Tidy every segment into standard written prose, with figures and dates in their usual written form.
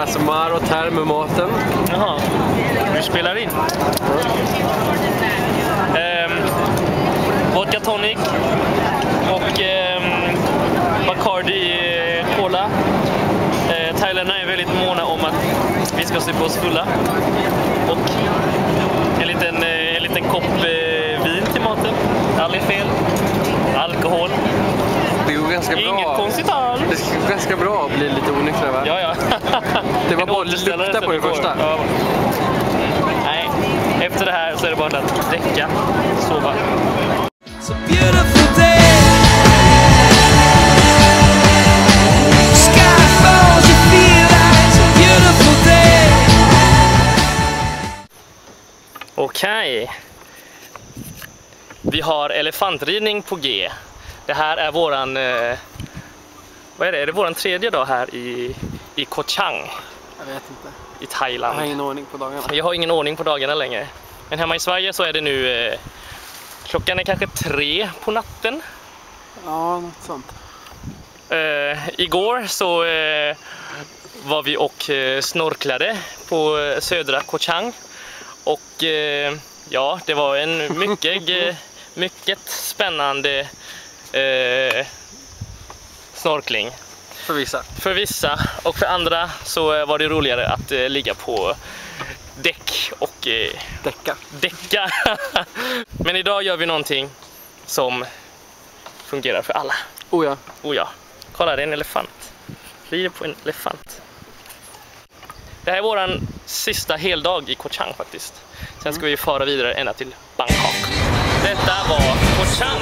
ASMR och termomaten. Jaha, du spelar in. Vodka tonic och Bacardi Cola. Thailändarna är väldigt måna om att vi ska se på oss fulla. Och en liten kopp vin till maten. Aldrig fel. Alkohol. Det går ganska bra. Inget konstigt alls. Det går ganska bra att bli lite onyktra, va? Ja. Det var bara att lukta på det första. Ja. Nej, efter det här så är det bara att däcka, sova. It's a beautiful day. Sky falls, you feel like it's a beautiful day. Okej. Vi har elefantridning på G. Det här är våran vad är det? Är det våran tredje dag här i Koh Chang Jag vet inte. i Thailand? Jag har ingen ordning på dagarna. Jag har ingen ordning på dagarna längre. Men hemma i Sverige så är det nu klockan är kanske 3 på natten. Ja, något sånt. Igår så var vi och snorklade på södra Koh Chang. Och ja, det var en mycket spännande snorkling. För vissa. Och för andra så var det roligare att ligga på däck och däcka. Men idag gör vi någonting som fungerar för alla. Oh ja. Kolla, det är en elefant. Rider på en elefant. Det här är våran sista heldag i Koh Chang faktiskt. Sen ska vi fara vidare ända till Bangkok. Detta var Koh Chang.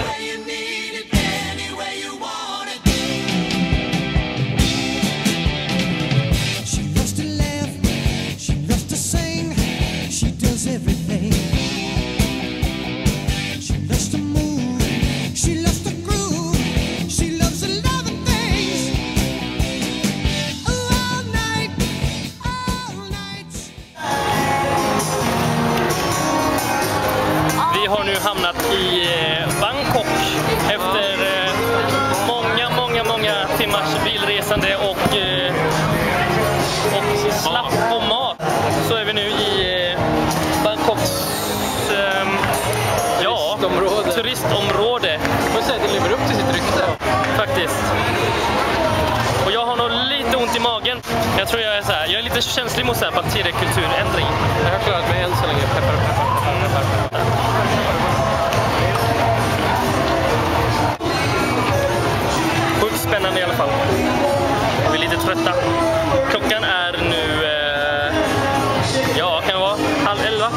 Vi har nu hamnat i Bangkok efter många timmars bilresande och slapp på mat. Så är vi nu i Bangkoks turistområde. Man säger att det lever upp till sitt rykte. Faktiskt. Och jag har nog lite ont i magen. Jag tror jag är lite känslig mot bakteriekulturändring. Jag har klarat mig än så länge. Peppar. Sjukt spännande i alla fall. Vi är lite trötta. Klockan är nu kan det vara 10:30.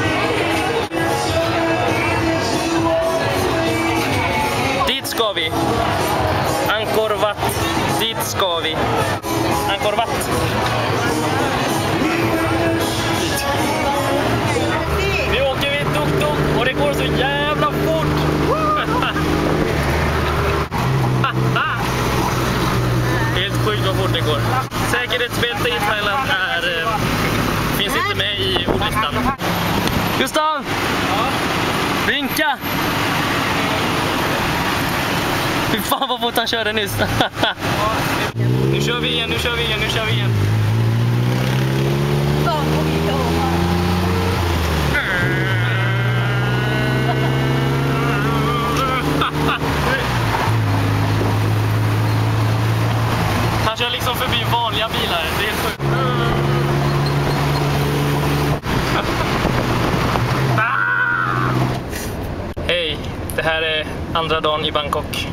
Dit ska vi. Angkor Wat. Dit ska vi. Angkor Wat. Vi åker vid tuk-tuk och det går så jävla fort. Helt sjukt vad fort det går. Säkerhetsbälte i Thailand finns inte med i ordlistan. Gustav! Ja? Vinka! Fy fan vad fort han körde nyss. Nu kör vi igen. Han kör liksom förbi vanliga bilar. Det är helt sjukt. Hej, det här är andra dagen i Bangkok.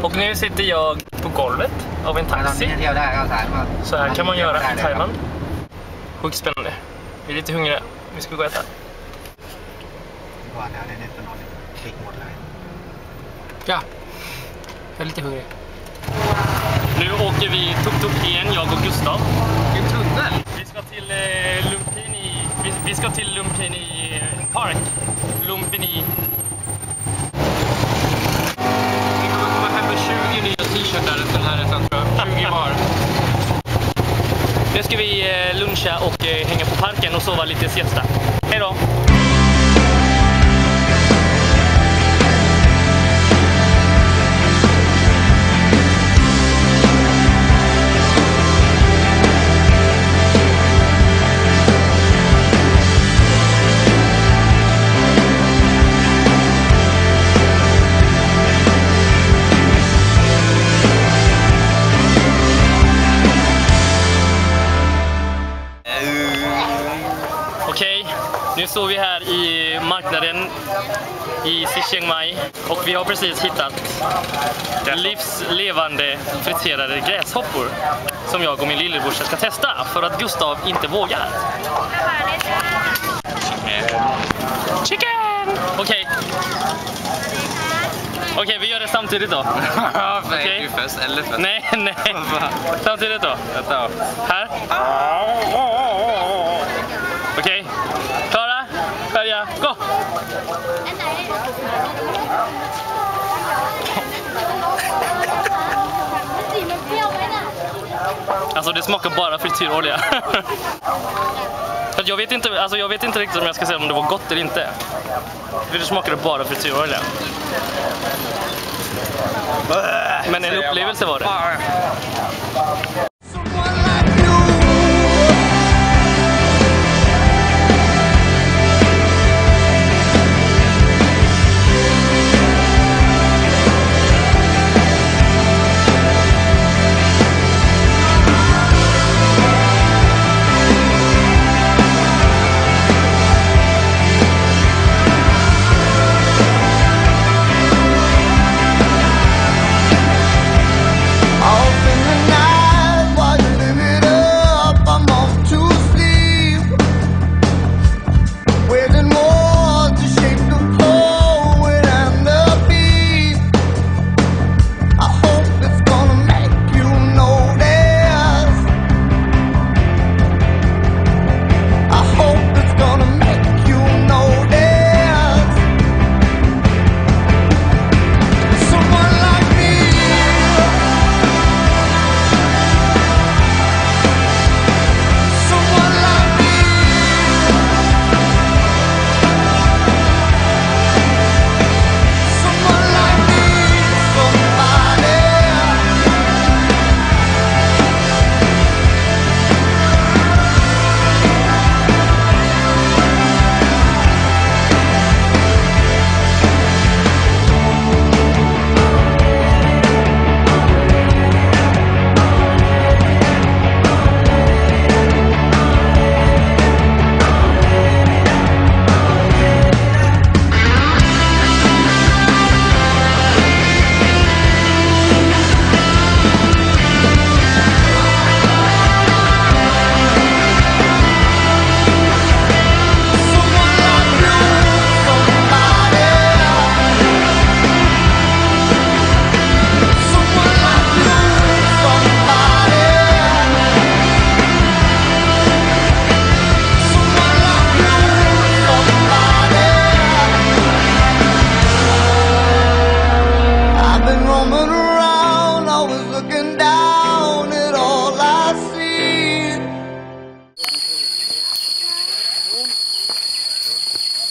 Och nu sitter jag på golvet av en taxi. Så här kan man göra i Thailand. Sjukt spännande. Vi är lite hungriga. Vi ska gå och äta. Ja, jag är lite hungrig. Nu åker vi tuk-tuk igen, jag och Gustav. I en tunnel? Vi ska till Lumpini Park. Lumpini. Vi kommer komma hem med 20 nya t-shirtar efter den här resan, tror jag. 20 var. Nu ska vi luncha och hänga på parken och sova lite siesta. Hej då! står vi här i marknaden i Chiang Mai och vi har precis hittat livslevande friterade gräshoppor som jag och min lillebrorsa ska testa för att Gustav inte vågar. Chicken! Okej, vi gör det samtidigt då. Okej. Du först eller först? Nej. Samtidigt då. Här. Okej. Klara, färdiga, gå! Alltså det smakar bara frityrolja. Jag vet inte riktigt om jag ska säga om det var gott eller inte. För det smakade bara frityrolja. Men en upplevelse var det.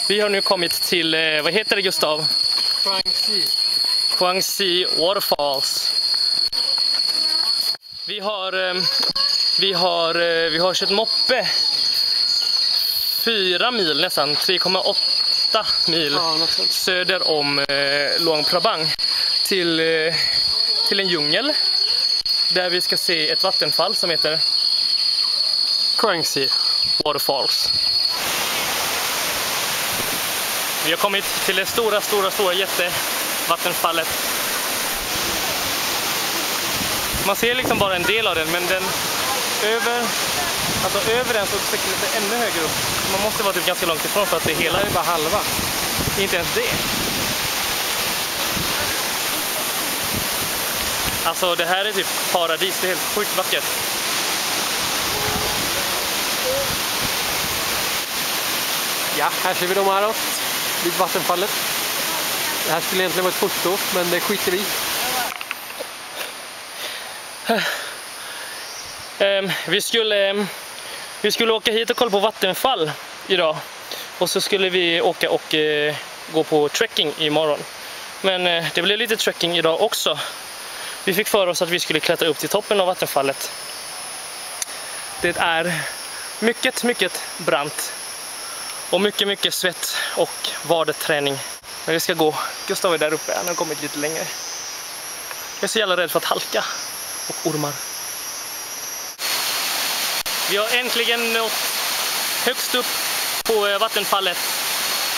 Vi har nu kommit till, vad heter det Gustav? Huangxi Waterfalls. Vi har kört moppe 4 mil nästan, 3,8 mil söder om Luang Prabang till en djungel där vi ska se ett vattenfall som heter Huangxi Waterfalls. Vi har kommit till det stora jättevattenfallet. Man ser liksom bara en del av den, men den över den så sträcker det sig ännu högre upp. Man måste vara typ ganska långt ifrån för att det hela är bara halva. Inte ens det. Alltså det här är typ paradis, det är helt sjukt vackert. Ja, här ser vi dem här vid vattenfallet. Det här skulle egentligen vara ett foto, men det skiter vi. Vi skulle åka hit och kolla på vattenfall idag. Och så skulle vi åka och gå på trekking imorgon. Men det blev lite trekking idag också. Vi fick för oss att vi skulle klättra upp till toppen av vattenfallet. Det är mycket brant. Och mycket svett och vardeträning. Men vi ska gå. Gustav är där uppe, han har kommit lite längre. Jag är så jävla rädd för att halka och ormar. Vi har äntligen nått högst upp på vattenfallet.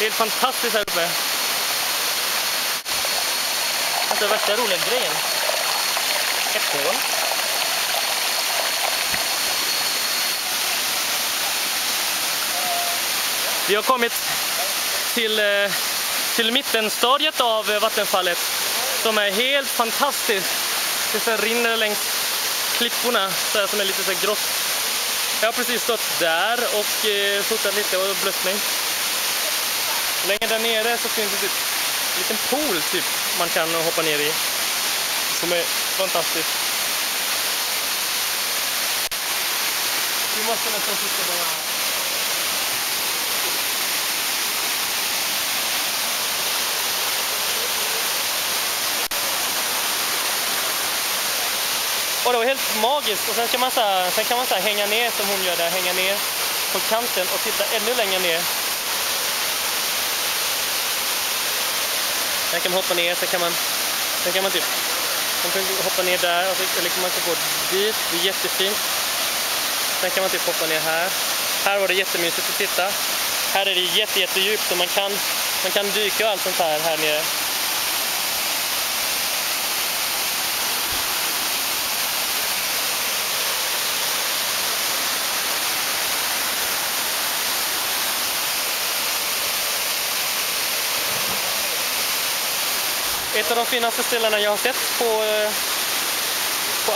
Helt fantastiskt här uppe. Alltså värsta roliga grejen. Ett hål. Vi har kommit till mittenstadiet av vattenfallet som är helt fantastiskt. Det så rinner längs klipporna så här, som är lite så här grått. Jag har precis stått där och fotat lite och blött mig. Längre där nere så finns det en liten pool typ man kan hoppa ner i. Som är fantastiskt. Vi måste nästan sitta bara. Och det var helt magiskt. Och sen kan man så här hänga ner som hon gör där. Hänga ner på kanten och titta ännu längre ner. Sen kan man hoppa ner. Sen kan man typ hoppa ner där. Eller man kan gå dit. Det är jättefint. Sen kan man typ hoppa ner här. Här var det jättemysigt att titta. Här är det jättedjupt. Så man kan dyka och allt sånt här nere. Ett av de finaste ställena jag har sett på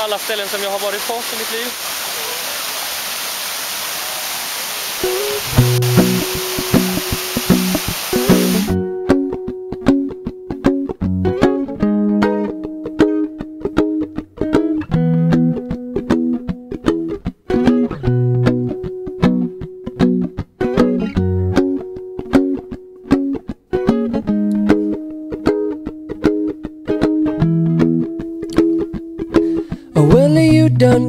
alla ställen som jag har varit på i mitt liv.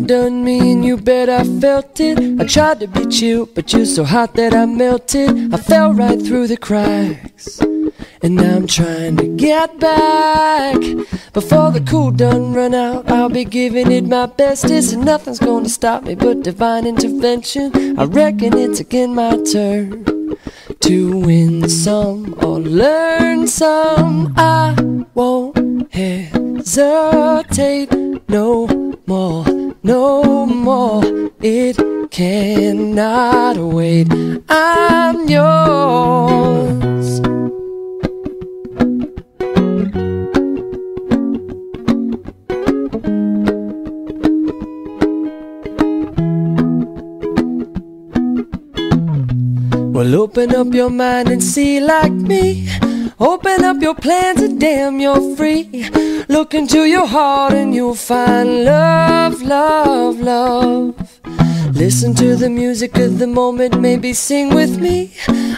Done me and you bet I felt it. I tried to be chill, but you're so hot that I melted. I fell right through the cracks, and now I'm trying to get back. Before the cool done run out, I'll be giving it my bestest, and nothing's gonna stop me but divine intervention. I reckon it's again my turn to win some or learn some. I won't hesitate no more, no more. It cannot wait. I'm yours. Well, open up your mind and see like me. Open up your plans and damn, you're free. Look into your heart and you'll find love, love, love. Listen to the music of the moment, maybe sing with me.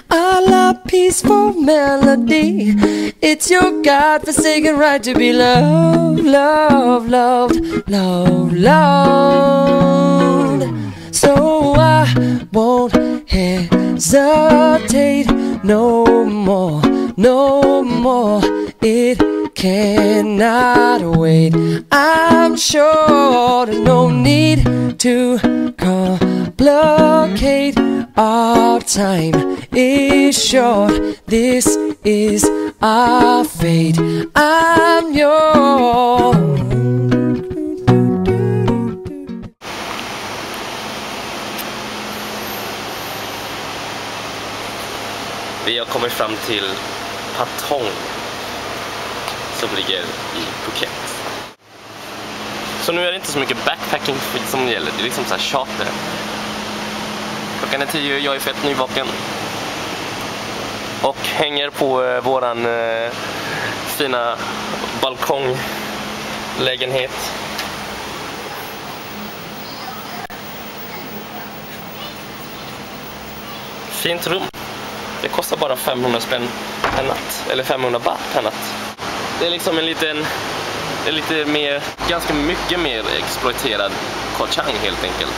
A la peaceful melody. It's your God-forsaken right to be loved, loved, loved, loved, loved. So I won't hesitate no more, no more. It cannot wait. I'm sure there's no need to complicate. Our time is short. This is our fate. I'm yours. Vi har kommit fram till Patong som ligger i Phuket. Så nu är det inte så mycket backpacking som gäller, det är liksom så här charter. Klockan är 10, jag är fett nyvaken och hänger på våran fina balkonglägenhet. Fint rum. Det kostar bara 500 spänn per natt, eller 500 baht per natt. Det är liksom en liten, lite mer, ganska mycket mer exploaterad Koh Chang helt enkelt.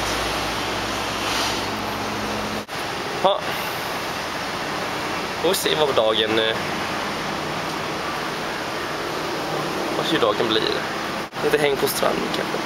Ja. Och se vad dagen, hur dagen blir. Lite häng på stranden kanske.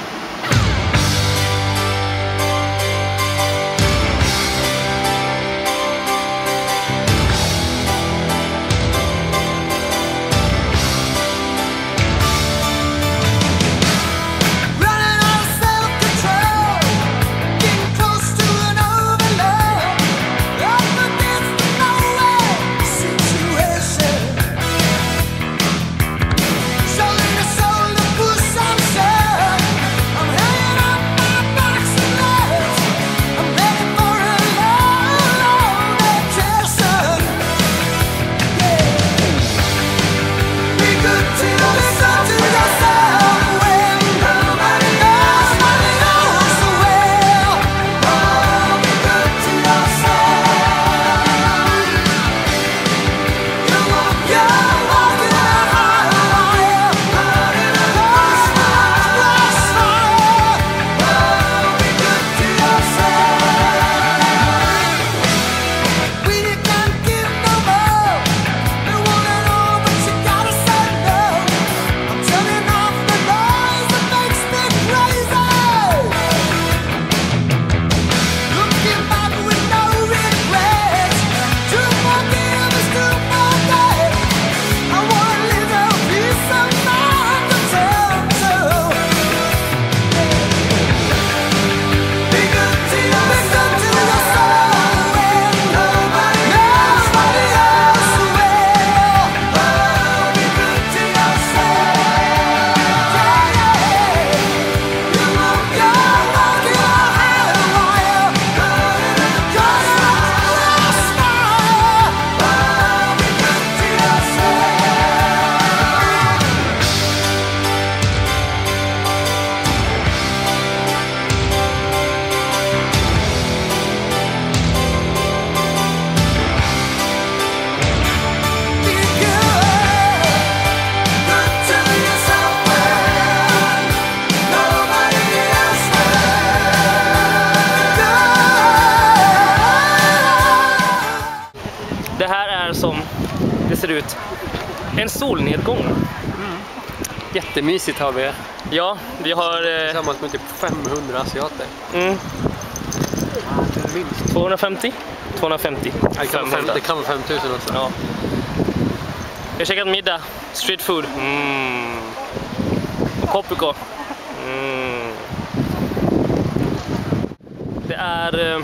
ser det ut en solnedgång. Jättemysigt har vi. Ja, vi har... Tillsammans med typ 500 asiater. Minst. 250? 250. Det kan vara 5000 också. Ja. Jag har käkat middag. Street food. Och Kopiko. Det är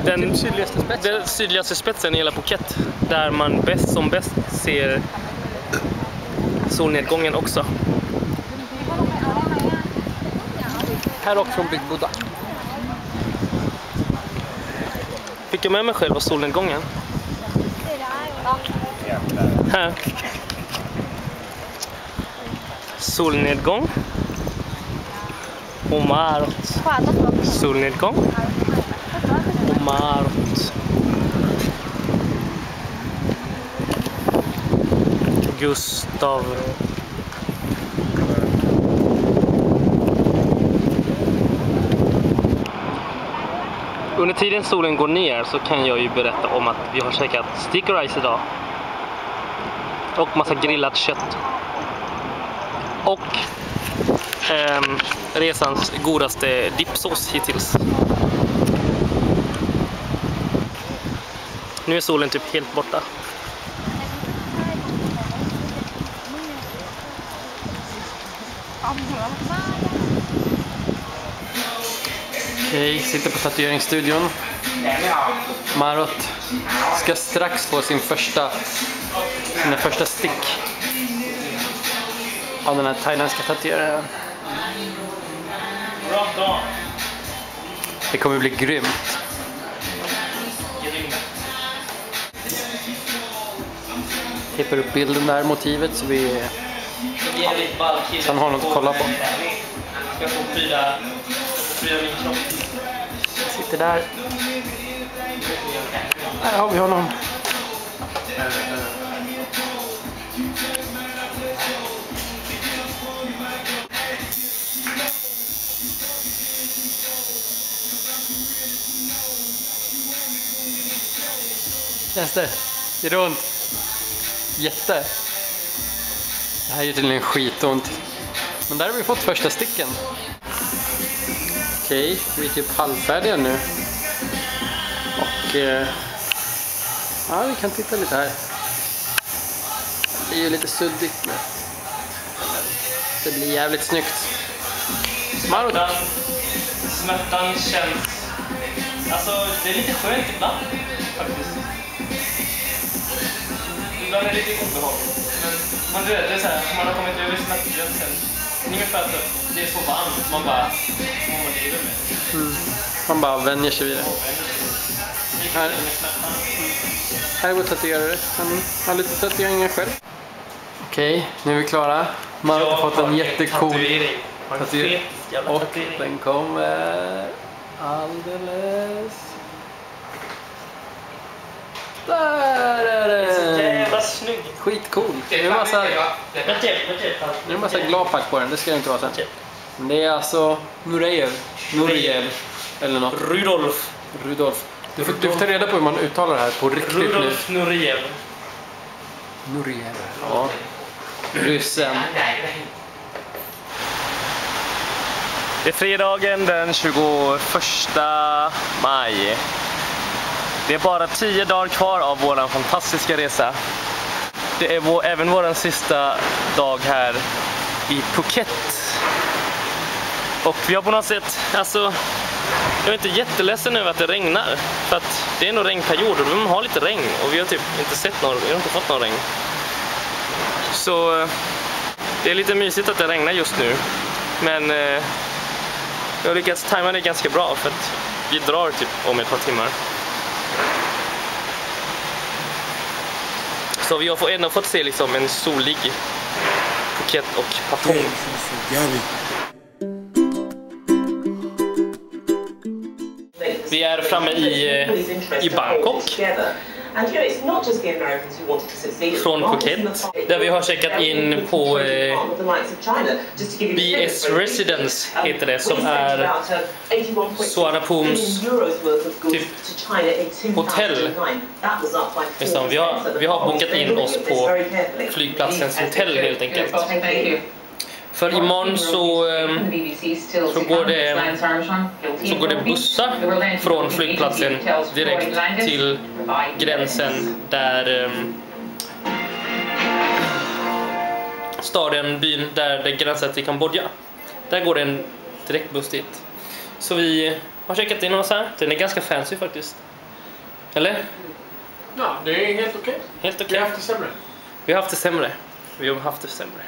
den sydligaste spetsen i hela Phuket. Där man som bäst ser solnedgången också. Här också från Big Buddha. Fick jag med mig själv av solnedgången? Här. Solnedgång. Omarot. Solnedgång. Omarot. Gustav. Under tiden solen går ner så kan jag ju berätta om att vi har käkat sticky rice idag. Och massa grillat kött. Och resans godaste dipsås hittills. Nu är solen typ helt borta. Okej, sitter på tatueringsstudion. Marot ska strax få sina första stick av den här thailändska tatueraren. Det kommer bli grymt. Tippar upp bilden där, motivet, så vi kan ha något att kolla på. Sitter där. Här har vi honom. Känns det? Gör det ont? Jätte. Det här gör tydligen skitont. Men där har vi fått första sticken. Okej, vi är typ halvfärdiga nu. Och ja, vi kan titta lite här. Det är ju lite suddigt nu. Det blir jävligt snyggt. Smärtan känns... Alltså, det är lite skönt ibland, faktiskt. Ibland är det lite obehagligt. Men du vet, det är så här, man har kommit över smärtgränsen. Ungefär så, det är så varmt, man bara lever med. Man bara vänjer sig vid det. Här är vår tatuerare. Han har lite tatueringar själv. Okej, nu är vi klara. Man har fått en jättecool tatuering. Och den kommer alldeles... Där är den! Så jävla snygg. Skitcool. Det är en massa gladpack på den, det ska det inte vara sen. Men det är alltså Nureyev eller något. Rudolf. Du får ta reda på hur man uttalar det här på riktigt nu. Rudolf Nureyev. Ja. Ryssen. Det är fredagen den 21 maj. Det är bara 10 dagar kvar av vår fantastiska resa. Det är även vår sista dag här i Phuket. Och vi har på något sätt, alltså, jag är inte jätteledsen över att det regnar. För att det är nog regnperiod och de har lite regn. Och vi har typ inte sett någon, vi har inte fått någon regn. Så det är lite mysigt att det regnar just nu. Men jag har lyckats tajma det ganska bra för att vi drar typ om ett par timmar. Så vi har ändå fått se liksom en solig Phuket och Patong. Vi är framme i Bangkok. från Phuket. Där vi har checkat in på BS Residence heter det, som är Suvarnabhums typ hotell. Vi har bokat in oss på flygplatsens hotell helt enkelt. För imorgon så går det bussar från flygplatsen direkt till gränsen där byn där det gränsar till Kambodja. Där går det en direktbuss dit. Så vi har checkat in oss här. Den är ganska fancy faktiskt. Eller? Ja, det är helt okej. Helt okej. Vi har haft det sämre. Vi har haft det sämre.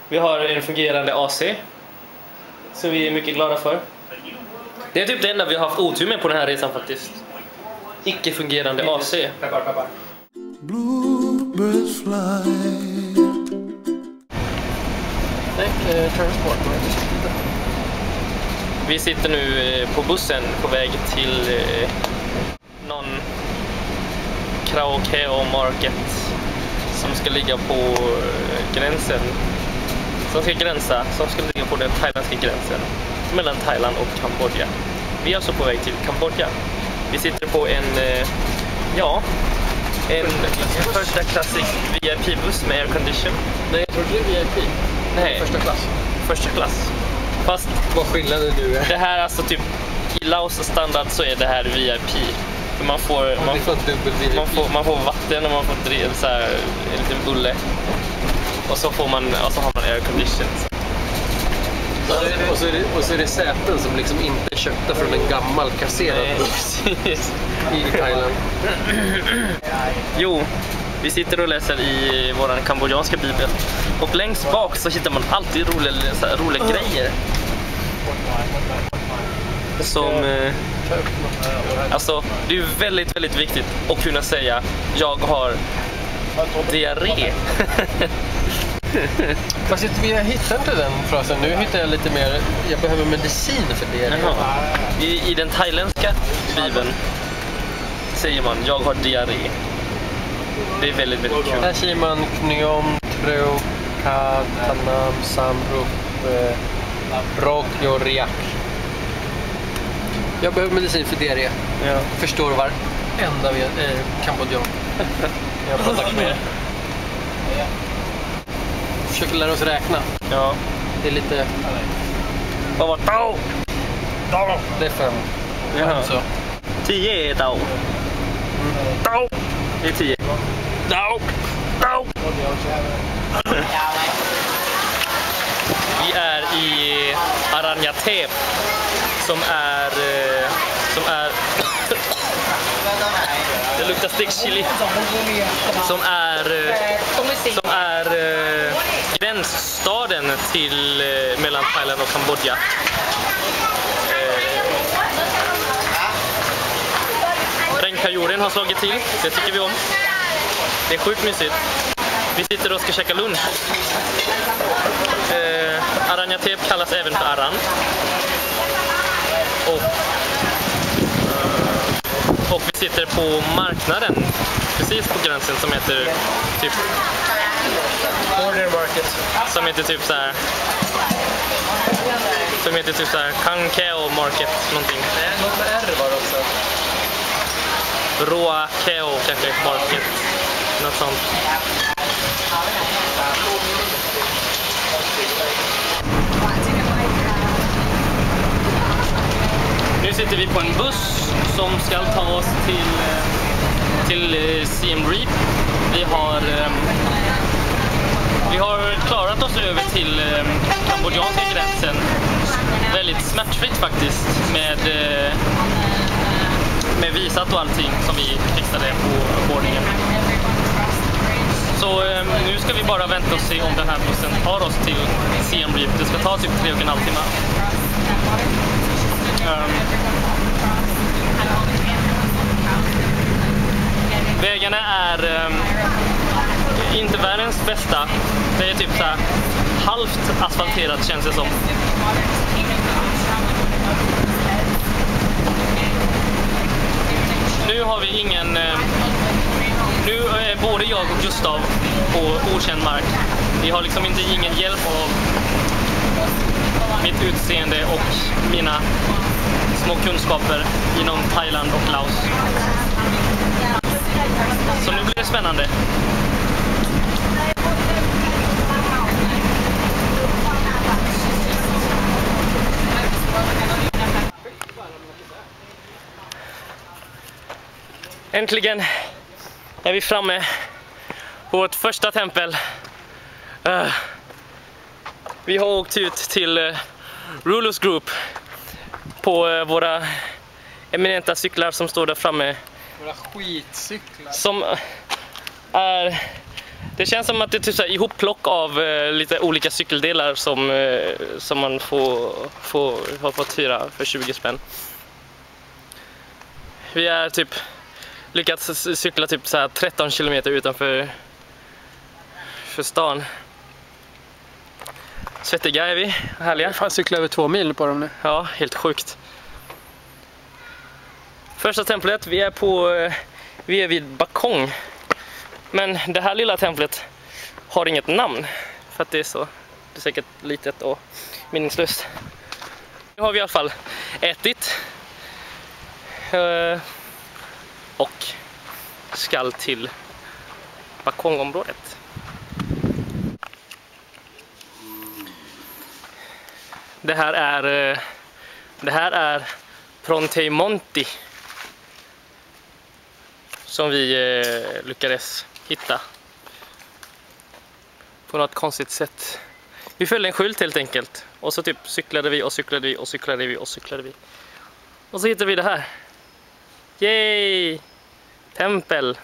Vi har en fungerande AC som vi är mycket glada för. Det är typ det enda vi har haft otur med på den här resan faktiskt. Icke-fungerande AC. Peppar. Bluebirds fly. Nej, transport. Vi sitter nu på bussen på väg till någon Kraokeo Market som ska ligga på gränsen. Som ska ligga på den thailändska gränsen mellan Thailand och Kambodja. Vi är alltså på väg till Kambodja. Vi sitter på en första klassisk VIP-buss med aircondition. Nej, jag tror det är VIP. Nej, första klass. Fast vad skillnaden nu är. Det här alltså typ i Laos standard så är det här VIP. För man får vatten och man får så här, en liten bulle. Och så har man aircondition. Och så är det säten som liksom inte är köpta från en gammal kasserad buss i Thailand. Jo, vi sitter och läser i våran kambodjanska bibel. Och längst bak så hittar man alltid roliga grejer. Som alltså, det är väldigt, väldigt viktigt att kunna säga jag har diarré. Fast jag hittar inte den frasen. Nu hittar jag lite mer. Jag behöver medicin för diarré. I den thailändska bibeln säger man jag har diarré. Det är väldigt, väldigt kul. Här säger man Knyom, Tro, Katanam, Samrup, Rokyoriak. Jag behöver medicin för diarré. Ja. Förstår varenda kambodjan. Jag har kontakt med. Försöker lära oss räkna. Ja. Det är lite... Vad var tau? Det är 5. Ja. Så. 10 är tau. Tau. Det är 10. Tau. Tau. Vi är i Aranyatep som är det luktar stickchili som är gränsstaden till mellan Thailand och Kambodja. Regnperioden har slagit till, det tycker vi om. Det är sjukt mysigt. Vi sitter och ska käka lunch. Aranyatep kallas även för Aran. Och vi sitter på marknaden precis på gränsen som heter typ Border Market. Som heter typ så här Kankeo Market någonting. Något med R var det också. Roakeo kanske Market. Något sånt. Nu sitter vi på en buss som ska ta oss till Siem Reap. Vi har klarat oss över till kambodjanska gränsen väldigt smärtfritt faktiskt med visat och allting som vi fixade på boardingen. Så nu ska vi bara vänta och se om den här bussen tar oss till Siem Reap. Det ska ta typ 3,5 timmar. Vägarna är inte världens bästa. Det är typ så här halvt asfalterat känns det som. Nu har vi jag och Gustav på okänd mark. Vi har liksom ingen hjälp av mitt utseende och mina små kunskaper inom Thailand och Laos. Så nu blir det spännande. Äntligen är vi framme på vårt första tempel. Vi har åkt ut till Rulus Group på våra eminenta cyklar som står där framme. Våra skitcyklar. Som är... Det känns som att det är typ så här ihopplock av lite olika cykeldelar som man har fått hyra för 20 spänn. Vi är typ lyckats cykla typ så här 13 kilometer utanför stan. Svettiga är vi, härliga. Fan, cyklar över 2 mil på dem nu. Ja, helt sjukt. Första templet, vi är vid Bakong. Men det här lilla templet har inget namn. För att det är säkert litet och meningslöst. Nu har vi i alla fall ätit. Och skall till Bakongområdet. Det här är Prontemonti som vi lyckades hitta på något konstigt sätt. Vi följde en skylt helt enkelt och så typ cyklade vi. Och så hittade vi det här. Yay! Tempel!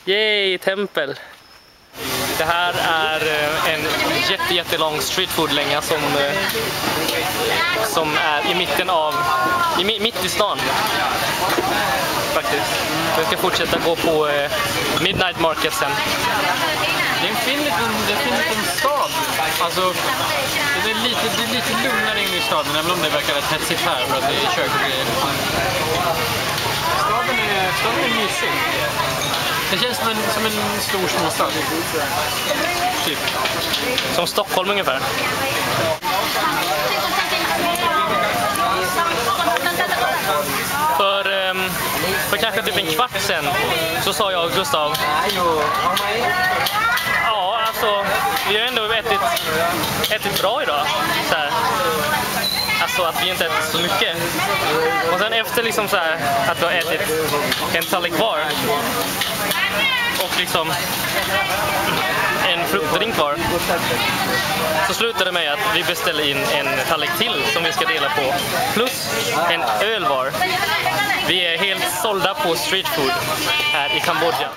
Yay! Tempel! Det här är en jättelång streetfood-länga som är mitt i stan. Faktiskt. Vi ska fortsätta gå på Midnight Market sen. Det är en fin liten stad. Alltså, det är lite lugnare inne i staden, även om det verkar rätt hetsigt här för att det är kök och grejer. Staden är mysig. Det känns som en stor småstad. Typ. Som Stockholm ungefär. För kanske typ en kvart sen så sa jag och Gustav, ja alltså vi har ändå ätit bra idag så här. Alltså att vi inte ätit så mycket. Och sen efter liksom så här, att vi har ätit en tallrik kvar och liksom en fruktdrink kvar, så slutade det med att vi beställde in en tallrik till som vi ska dela på plus en öl var. Vi är helt sålda på street food här i Kambodja.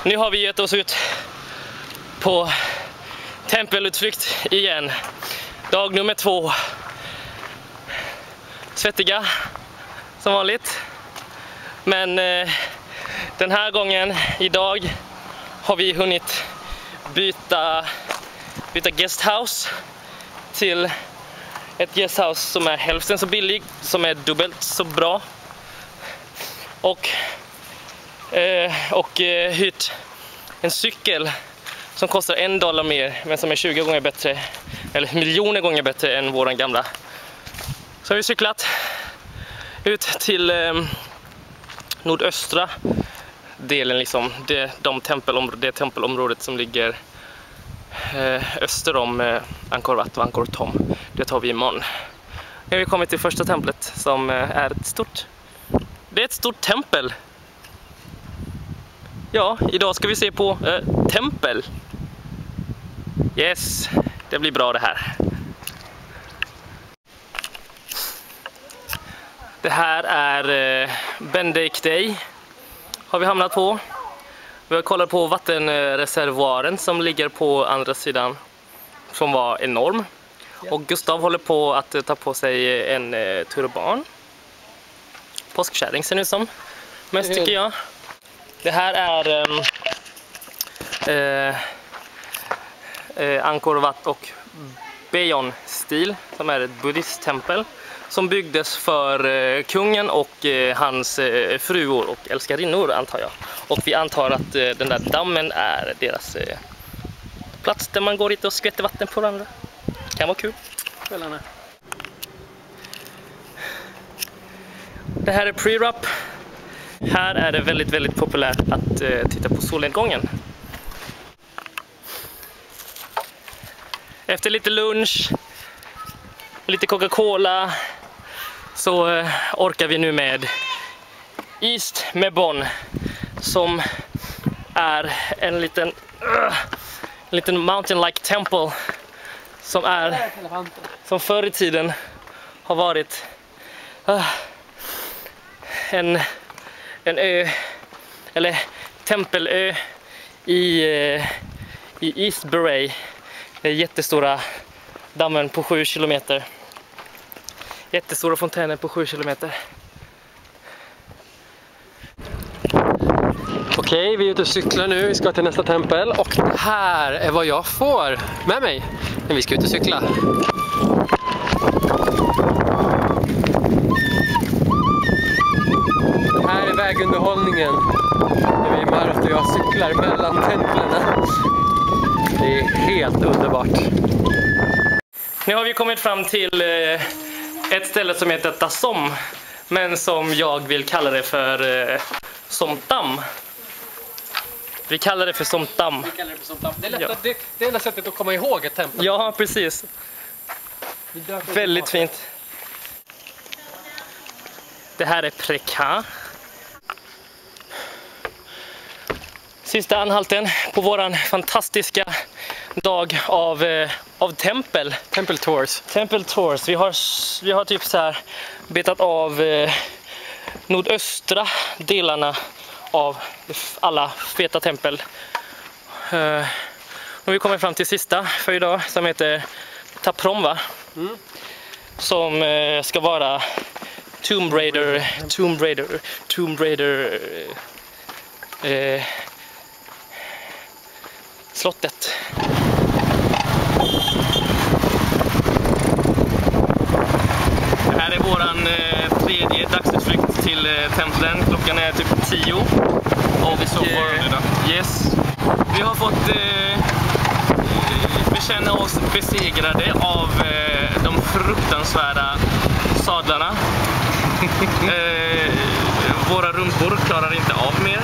Nu har vi gett oss ut på tempelutflykt igen. Dag nummer 2. Svettiga som vanligt. Men den här gången, idag, har vi hunnit byta guesthouse till ett guesthouse som är hälften så billig, som är dubbelt så bra. Och hyrt en cykel som kostar $1 mer, men som är 20 gånger bättre, eller miljoner gånger bättre än våran gamla. Så har vi cyklat ut till nordöstra delen, liksom det tempelområdet som ligger öster om Angkor Wat och Angkor Thom. Det tar vi imorgon. Nu har vi kommit till första templet som är ett stort tempel. Ja, idag ska vi se på tempel. Yes, det blir bra det här. Det här är Bendik Day har vi hamnat på. Vi har kollat på vattenreservoaren som ligger på andra sidan, som var enorm. Och Gustav håller på att ta på sig en turban. Påskkärring ser det ut som. Mest tycker jag. Det här är Angkor Wat och Baeon-stil, som är ett buddhisttempel som byggdes för kungen och hans fruor och älskarinnor, antar jag. Och vi antar att den där dammen är deras plats där man går dit och skvätter vatten på varandra. Kan vara kul. Det här är pre-rup. Här är det väldigt, väldigt populärt att titta på solnedgången. Efter lite lunch, lite Coca-Cola, så orkar vi nu med East Mebon, som är en liten mountain-like temple som förr i tiden har varit en ö, eller tempelö i East Buray. Det är jättestora dammen på 7 kilometer. Jättestora fontäner på 7 kilometer. Okej, vi är ute och cyklar nu. Vi ska till nästa tempel. Och här är vad jag får med mig när vi ska ut och cykla. Det här är vägunderhållningen. När vi Mart och jag cyklar mellan templen. Det är helt underbart. Nu har vi kommit fram till ett ställe som heter Tasom, men som jag vill kalla det för Somtam. Vi kallar det för Somtam. Det är lätt att det är enda sättet att komma ihåg ett tempel. Ja, precis. Väldigt fint. Det här är Prekha. Sista anhalten på våran fantastiska dag av tempel. Temple tours. Temple tours. Vi har typ så här betat av nordöstra delarna av alla feta tempel. Och vi kommer fram till sista för idag, som heter Ta Prohm, va? Som ska vara Tomb Raider slottet. Det här är våran tredje dagsutflykt till templen. Klockan är typ 10. Och yes. Vi har fått bekänna oss besegrade av de fruktansvärda sadlarna. Våra rumpor klarar inte av mer.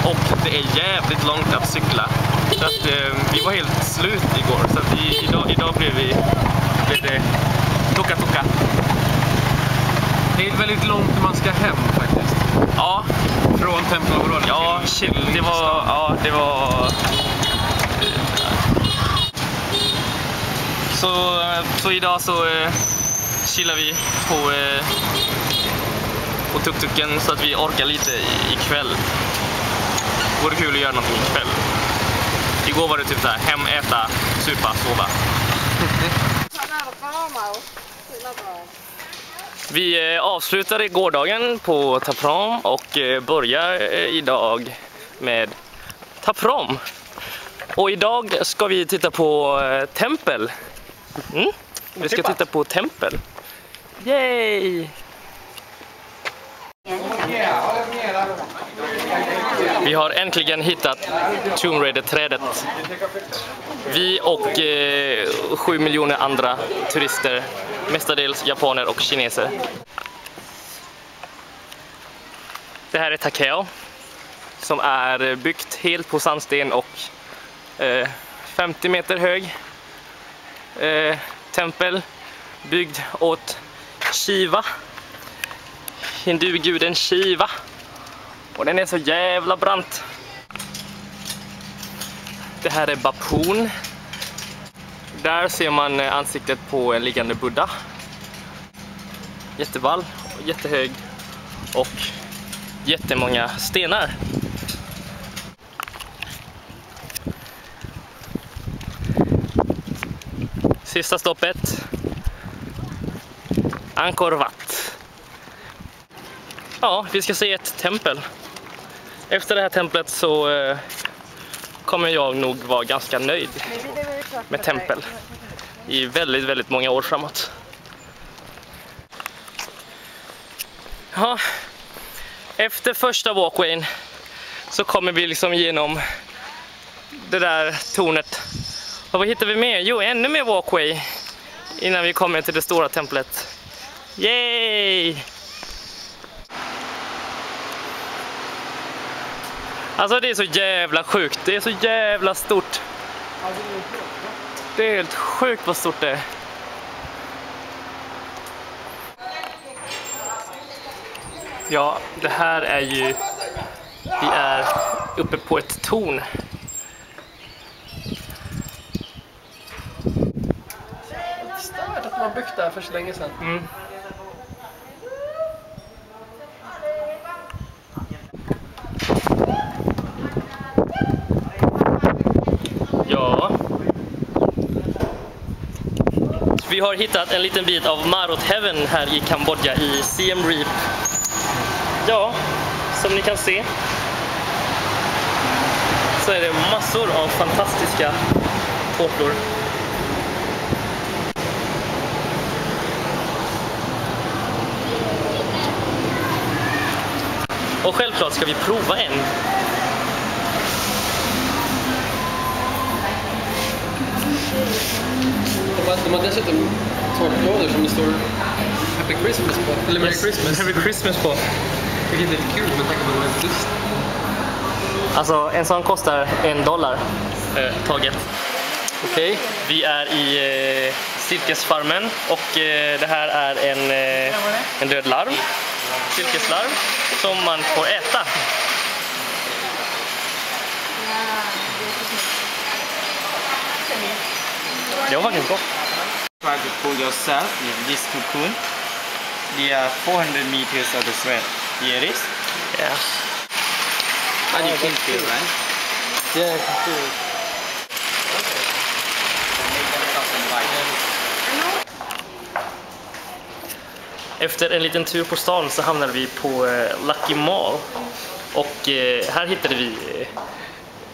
Och det är jävligt långt att cykla. Så att vi var helt slut igår. Så att idag blev det toka. Det är väldigt långt när man ska hem faktiskt. Ja. Från tempelområdet. Ja, shit, det var... Så idag så chillar vi på tuk-tuken så att vi orkar lite ikväll. Det vore kul att göra någonting ikväll. Igår var det typ såhär, hem, äta, supa, sova. Vi avslutade gårdagen på Ta Prohm och börjar idag med Ta Prohm. Och idag ska vi titta på tempel. Vi ska titta på tempel. Yay! Vi har äntligen hittat Tomb Raider-trädet. Vi och 7 miljoner andra turister, mestadels japaner och kineser. Det här är Takeo, som är byggt helt på sandsten och 50 meter hög. Tempel byggd åt Shiva, hinduguden Shiva. Och den är så jävla brant. Det här är Bapun. Där ser man ansiktet på en liggande Buddha. Jätteball, jättehög och jättemånga stenar. Sista stoppet. Angkor Wat. Ja, vi ska se ett tempel. Efter det här templet så kommer jag nog vara ganska nöjd med tempel. i väldigt, väldigt många år framåt. Ja, efter första walkwayn så kommer vi liksom igenom det där tornet. Och vad hittar vi mer? Jo, ännu mer walkway innan vi kommer till det stora templet. Yay! Alltså det är så jävla sjukt. Det är så jävla stort. Det är helt sjukt vad stort det är. Ja, det här är ju... Vi är uppe på ett torn. Stört att man byggt det här för så länge sedan. Mm. Ja. Vi har hittat en liten bit av Marot Heaven här i Kambodja i Siem Reap. Ja, som ni kan se så är det massor av fantastiska tårtor. Och självklart ska vi prova en. De har dessutom tårtlådor som det står Happy Christmas på. Eller Merry Christmas. Merry Christmas på. Vilket är lite kul med tanke på att det är just. Alltså en sån kostar $1 taget. Okej, vi är i silkesfarmen och det här är en död larv. Silkeslarv som man får äta. Det var faktiskt gott. Try to pull yourself in this cocoon. They are 400 meters of the thread. Here it is. Yeah. And you can feel, right? Yeah, I can feel it. Efter en liten tur på stan så hamnade vi på Lucky Mall. Och här hittade vi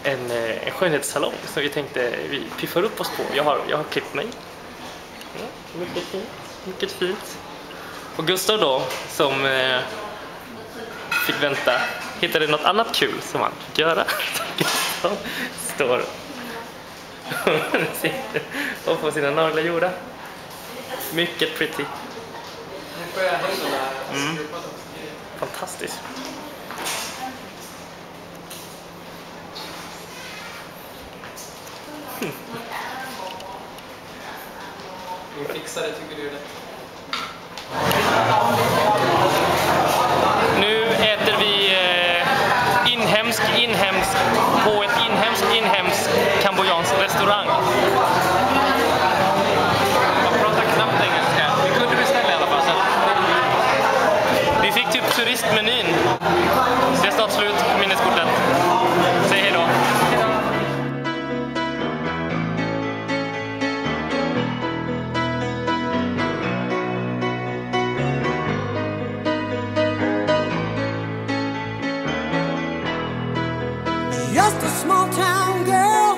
en skönhetssalong som vi tänkte vi piffar upp oss på. Jag har klippt mig. Ja, mycket fint. Mycket fint. Och Gustav då, som fick vänta, hittade något annat kul som han fick göra. Gustav står och får sina naglar gjorda. Mycket pretty. Mm. Fantastiskt. Vi fixar det, tycker du det? Nu äter vi inhemsk på ett inhemsk kambodjansk restaurang. Man pratar knappt engelska. Vi kunde beställa i alla fall. Vi fick typ turistmenyn. Det är snart slut på minneskortet. Säg hej då. Just a small town girl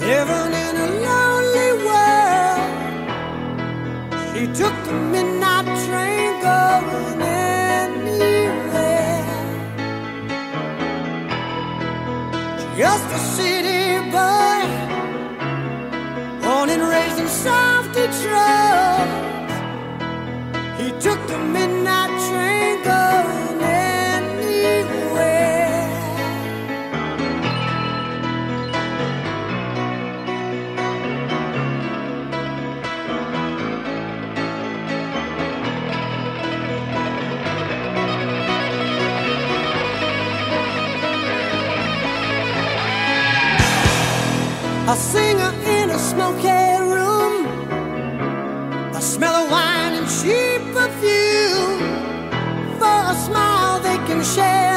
living in a lonely world. She took the midnight train going anywhere. Just a city boy, born and raised in South Detroit. He took the midnight train going anywhere. A singer in a smoky room, the smell of wine and cheap perfume. For a smile they can share.